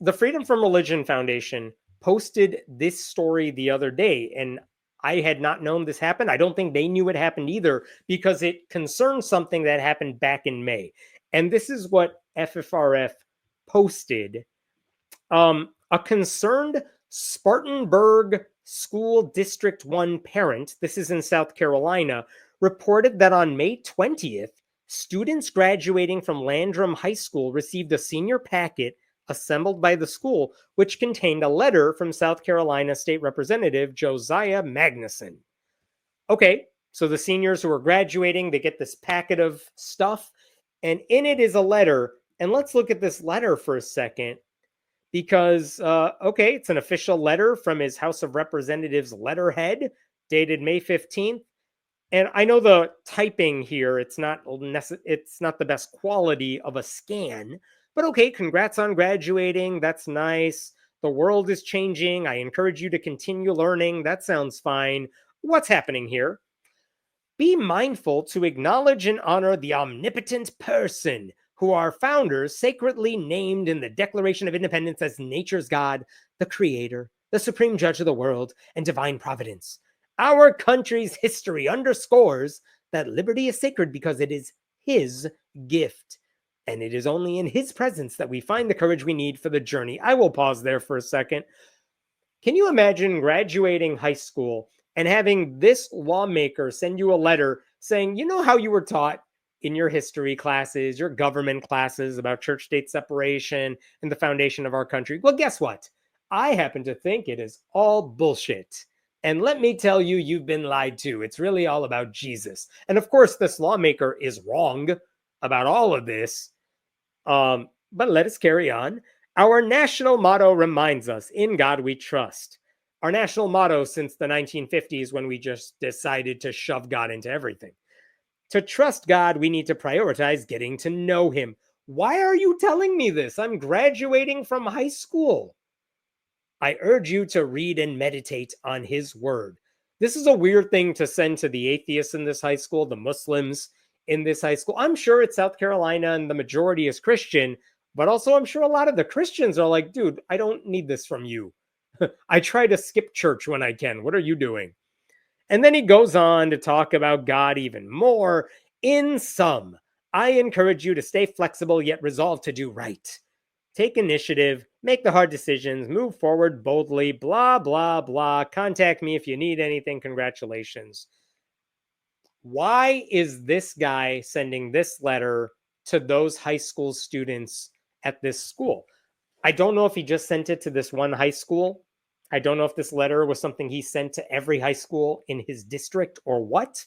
the Freedom from Religion Foundation posted this story the other day, and I had not known this happened. I don't think they knew it happened either, because it concerns something that happened back in May. And this is what FFRF posted. A concerned Spartanburg School District 1 parent, this is in South Carolina, reported that on May 20th, students graduating from Landrum High School received a senior packet assembled by the school, which contained a letter from South Carolina State Representative Josiah Magnuson. Okay, so the seniors who are graduating, they get this packet of stuff, and in it is a letter. And let's look at this letter for a second, because, okay, it's an official letter from his House of Representatives letterhead, dated May 15th. And I know the typing here, it's not the best quality of a scan, but okay, congrats on graduating. That's nice. The world is changing. I encourage you to continue learning. That sounds fine. What's happening here? Be mindful to acknowledge and honor the omnipotent person who our founders sacredly named in the Declaration of Independence as nature's God, the creator, the supreme judge of the world, and divine providence. Our country's history underscores that liberty is sacred because it is his gift. And it is only in his presence that we find the courage we need for the journey. I will pause there for a second. Can you imagine graduating high school and having this lawmaker send you a letter saying, you know how you were taught in your history classes, your government classes about church-state separation and the foundation of our country? Well, guess what? I happen to think it is all bullshit. And let me tell you, you've been lied to. It's really all about Jesus. And of course, this lawmaker is wrong about all of this. But let us carry on. Our national motto reminds us, in God we trust. Our national motto since the 1950s, when we just decided to shove God into everything. To trust God, we need to prioritize getting to know him. Why are you telling me this? I'm graduating from high school. I urge you to read and meditate on his word. This is a weird thing to send to the atheists in this high school, the Muslims in this high school. I'm sure it's South Carolina and the majority is Christian, but also I'm sure a lot of the Christians are like, dude, I don't need this from you. I try to skip church when I can. What are you doing? And then he goes on to talk about God even more. In sum, I encourage you to stay flexible yet resolved to do right. Take initiative, make the hard decisions, move forward boldly, blah, blah, blah. Contact me if you need anything. Congratulations. Why is this guy sending this letter to those high school students at this school? I don't know if he just sent it to this one high school. I don't know if this letter was something he sent to every high school in his district or what.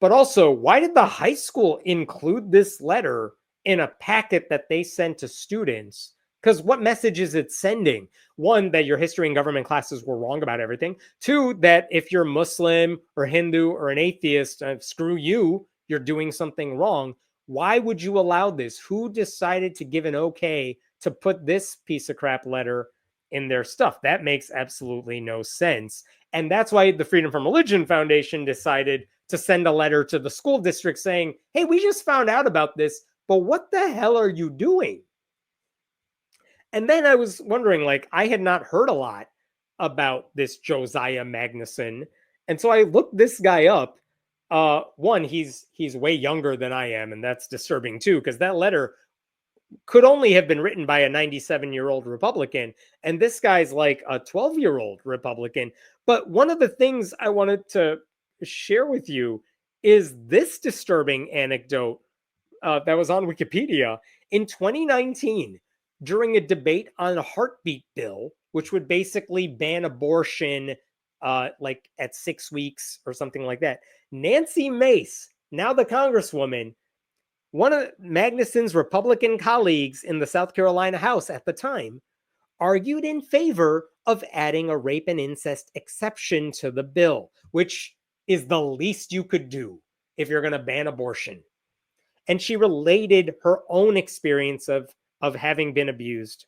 But also, why did the high school include this letter in a packet that they sent to students? Because what message is it sending? One, that your history and government classes were wrong about everything. Two, that if you're Muslim or Hindu or an atheist, screw you, you're doing something wrong. Why would you allow this? Who decided to give an okay to put this piece of crap letter in their stuff? That makes absolutely no sense. And that's why the Freedom from Religion Foundation decided to send a letter to the school district saying, hey, we just found out about this, but what the hell are you doing? And then I was wondering, like, I had not heard a lot about this Josiah Magnuson. And so I looked this guy up. One, he's way younger than I am, and that's disturbing too, because that letter could only have been written by a 97-year-old Republican, and this guy's like a 12-year-old Republican. But one of the things I wanted to share with you is this disturbing anecdote that was on Wikipedia. In 2019, during a debate on a heartbeat bill, which would basically ban abortion like at 6 weeks or something like that, Nancy Mace, now the Congresswoman, one of Magnuson's Republican colleagues in the South Carolina House at the time, argued in favor of adding a rape and incest exception to the bill, which is the least you could do if you're going to ban abortion. And she related her own experience of having been abused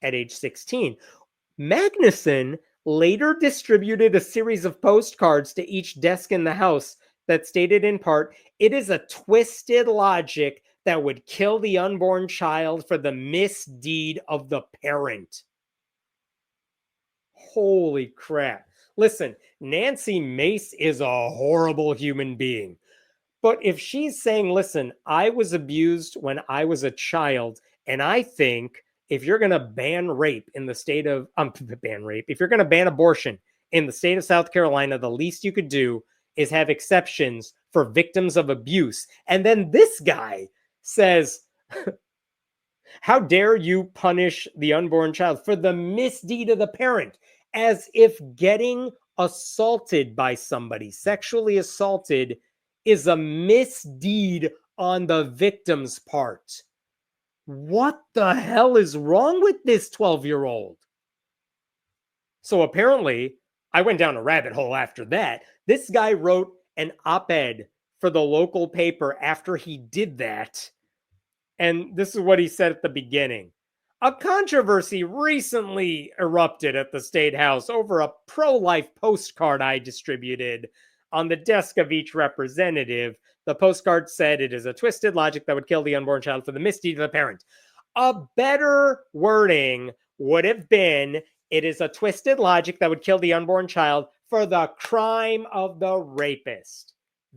at age 16. Magnuson later distributed a series of postcards to each desk in the House that stated in part, it is a twisted logic that would kill the unborn child for the misdeed of the parent. Holy crap. Listen, Nancy Mace is a horrible human being. But if she's saying, listen, I was abused when I was a child, and I think if you're going to ban rape in the state of, ban rape, if you're going to ban abortion in the state of South Carolina, the least you could do is have exceptions for victims of abuse. And then this guy says, how dare you punish the unborn child for the misdeed of the parent, as if getting assaulted by somebody, sexually assaulted, is a misdeed on the victim's part. What the hell is wrong with this 12-year-old? So apparently, I went down a rabbit hole after that. This guy wrote an op-ed for the local paper after he did that. And this is what he said at the beginning. A controversy recently erupted at the State House over a pro-life postcard I distributed on the desk of each representative. The postcard said it is a twisted logic that would kill the unborn child for the misdeed of the parent. A better wording would have been, it is a twisted logic that would kill the unborn child for the crime of the rapist.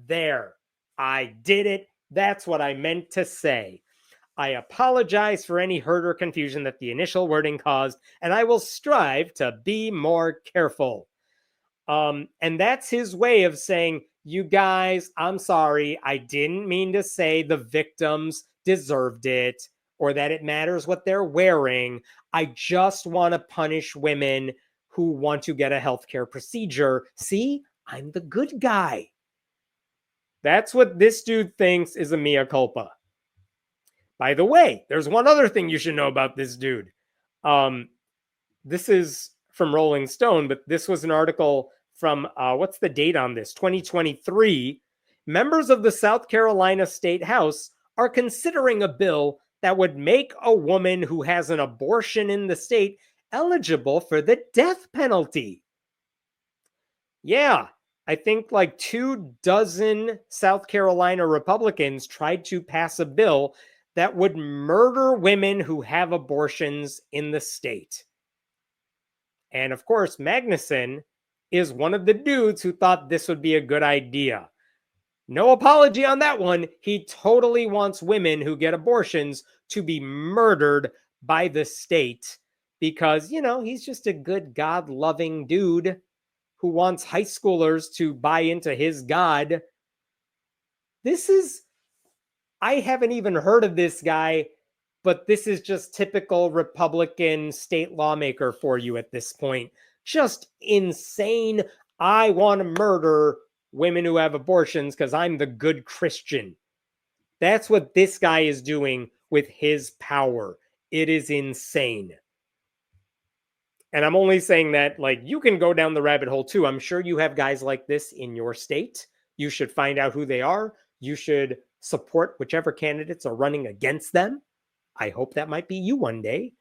There, I did it. That's what I meant to say. I apologize for any hurt or confusion that the initial wording caused, and I will strive to be more careful. And that's his way of saying, you guys, I'm sorry. I didn't mean to say the victims deserved it or that it matters what they're wearing. I just want to punish women who want to get a healthcare procedure. See, I'm the good guy. That's what this dude thinks is a mea culpa. By the way, there's one other thing you should know about this dude. This is from Rolling Stone, but this was an article from, what's the date on this? 2023. Members of the South Carolina State House are considering a bill that would make a woman who has an abortion in the state eligible for the death penalty. Yeah, I think like 24 South Carolina Republicans tried to pass a bill that would murder women who have abortions in the state. And of course, Magnuson is one of the dudes who thought this would be a good idea. No apology on that one. He totally wants women who get abortions to be murdered by the state because, you know, he's just a good God-loving dude who wants high schoolers to buy into his God. I haven't even heard of this guy, but this is just typical Republican state lawmaker for you at this point. Just insane. I want to murder women who have abortions because I'm the good Christian. That's what this guy is doing with his power. It is insane. And I'm only saying that, like, you can go down the rabbit hole too. I'm sure you have guys like this in your state. You should find out who they are. You should support whichever candidates are running against them. I hope that might be you one day.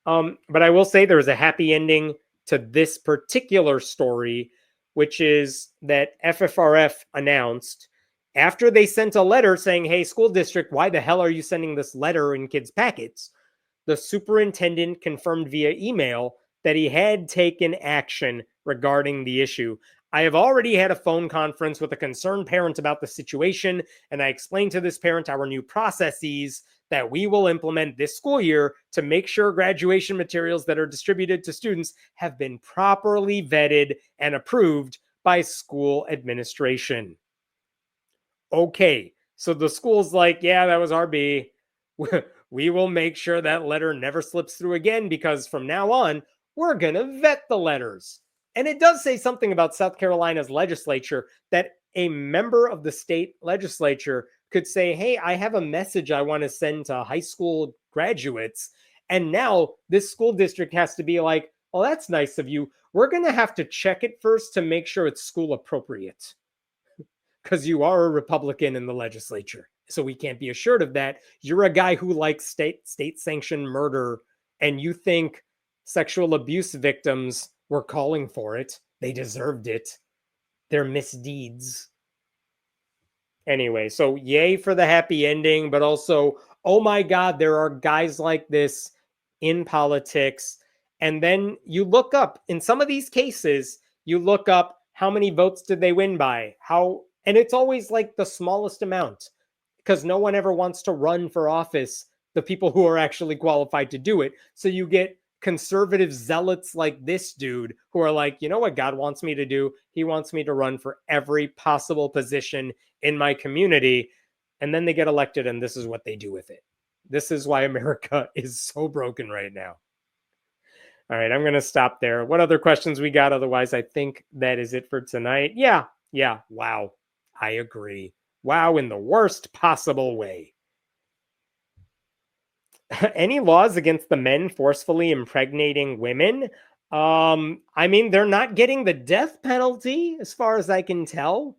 But I will say there is a happy ending to this particular story, which is that FFRF announced after they sent a letter saying, hey, school district, why the hell are you sending this letter in kids' packets? The superintendent confirmed via email that he had taken action regarding the issue. I have already had a phone conference with a concerned parent about the situation, and I explained to this parent our new processes that we will implement this school year to make sure graduation materials that are distributed to students have been properly vetted and approved by school administration. Okay, so the school's like, yeah, that was RB. We will make sure that letter never slips through again because from now on, we're going to vet the letters. And it does say something about South Carolina's legislature that a member of the state legislature could say, hey, I have a message I want to send to high school graduates. And now this school district has to be like, well, that's nice of you. We're going to have to check it first to make sure it's school appropriate because you are a Republican in the legislature. So we can't be assured of that. You're a guy who likes state-sanctioned murder and you think sexual abuse victims were calling for it. They deserved it. Their misdeeds. Anyway, so yay for the happy ending, but also, oh my God, there are guys like this in politics. And then you look up in some of these cases, you look up how many votes did they win by? And it's always like the smallest amount because no one ever wants to run for office, the people who are actually qualified to do it. So you get conservative zealots like this dude who are like, you know what God wants me to do? He wants me to run for every possible position in my community. And then they get elected, and this is what they do with it. This is why America is so broken right now. All right, I'm going to stop there. What other questions we got? Otherwise, I think that is it for tonight. Yeah. Wow. I agree. Wow, in the worst possible way. Any laws against the men forcefully impregnating women? I mean, they're not getting the death penalty, as far as I can tell.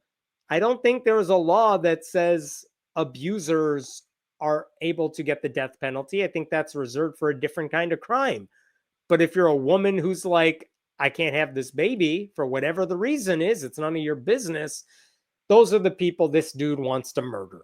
I don't think there is a law that says abusers are able to get the death penalty. I think that's reserved for a different kind of crime. But if you're a woman who's like, I can't have this baby for whatever the reason is, it's none of your business. Those are the people this dude wants to murder.